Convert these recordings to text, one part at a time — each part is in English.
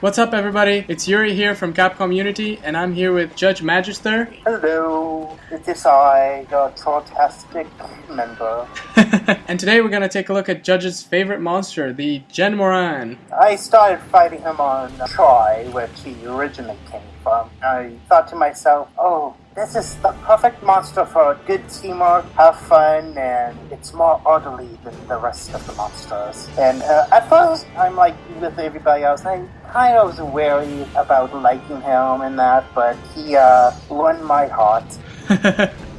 What's up, everybody? It's Yuri here from Capcom Unity, and I'm here with Judge Magister. Hello, it is I, your fantastic member. And today we're going to take a look at Judge's favorite monster, the Jhen Mohran. I started fighting him on Troy, which he originally came from. I thought to myself, oh, this is the perfect monster for good teamwork, have fun, and it's more orderly than the rest of the monsters. And at first, I'm like with everybody else, I kind of was wary about liking him and that, but he won my heart.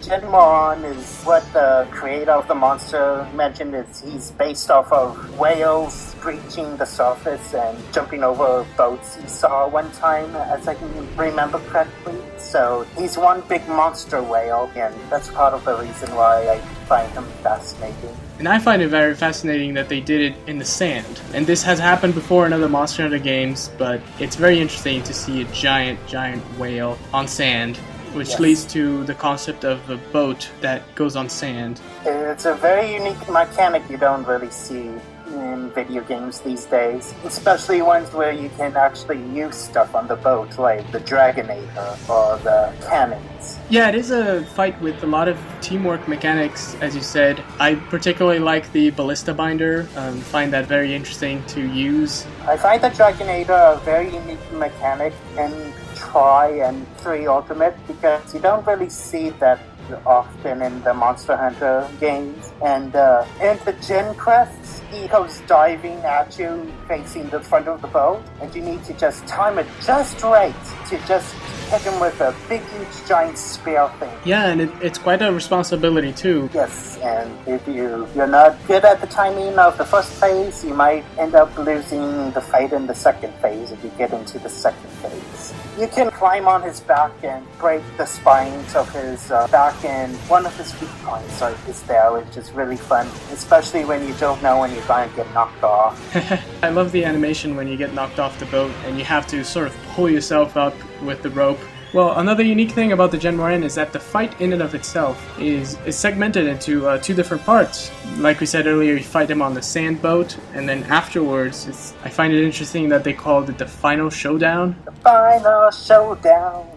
Jhen Mohran is what the creator of the monster mentioned. He's based off of whales breaching the surface and jumping over boats he saw one time, as I can remember correctly. So he's one big monster whale, and that's part of the reason why I find him fascinating. And I find it very fascinating that they did it in the sand. And this has happened before in other Monster Hunter games, but it's very interesting to see a giant whale on sand, which leads to the concept of a boat that goes on sand. It's a very unique mechanic you don't really see in video games these days, especially ones where you can actually use stuff on the boat, like the Dragonator or the cannons. Yeah, it is a fight with a lot of teamwork mechanics, as you said. I particularly like the Ballista Binder, find that very interesting to use. I find the Dragonator a very unique mechanic in Tri and 3 Ultimate, because you don't really see that often in the Monster Hunter games. And in the Jhen quests, he goes diving at you facing the front of the boat, and you need to just time it just right to just hit him with a big, huge, giant spear thing. Yeah, and it's quite a responsibility too. Yes, and if you're not good at the timing of the first phase, you might end up losing the fight in the second phase if you get into the second phase. You can climb on his back and break the spines of his back, and one of his weak points is there, which is really fun, especially when you don't know when you're going to get knocked off. I love the animation when you get knocked off the boat and you have to sort of pull yourself up with the rope. Well, another unique thing about the Jhen Mohran is that the fight in and of itself is segmented into 2 different parts. Like we said earlier, you fight him on the sand boat, and then afterwards, I find it interesting that they called it the final showdown. The final showdown!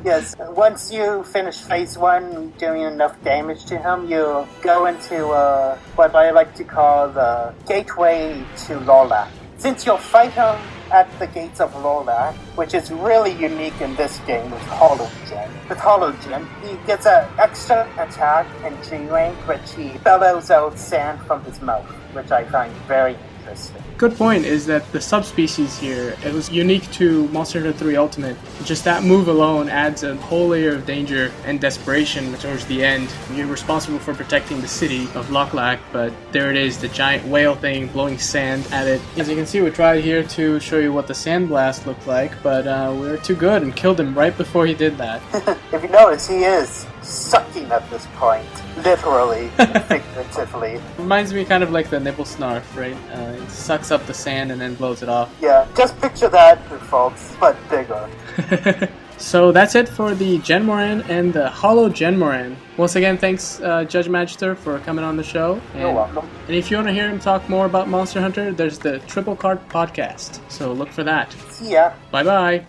Yes, once you finish phase 1 doing enough damage to him, you go into what I like to call the gateway to Lorlac. Since you'll fight him at the gates of Lorlac, which is really unique in this game with Hollow Jhen. With Hollow Jhen, he gets an extra attack in G rank, which he bellows out sand from his mouth, which I find very interesting. Good point is that the subspecies here, it was unique to Monster Hunter 3 Ultimate. Just that move alone adds a whole layer of danger and desperation towards the end. You're responsible for protecting the city of Lorlac, but there it is, the giant whale thing blowing sand at it. As you can see, we tried here to show you what the sand blast looked like, but we were too good and killed him right before he did that. If you notice, he is sucking at this point. Literally, figuratively. Reminds me kind of like the nipple snarf, right? It sucks up the sand and then blows it off. Yeah, just picture that, folks, but bigger. So that's it for the Jhen Mohran and the Hollow Jhen Mohran. Once again, thanks Judge Magister for coming on the show. You're welcome. And if you want to hear him talk more about Monster Hunter, there's the Triple Card podcast. So look for that. See ya. Bye-bye.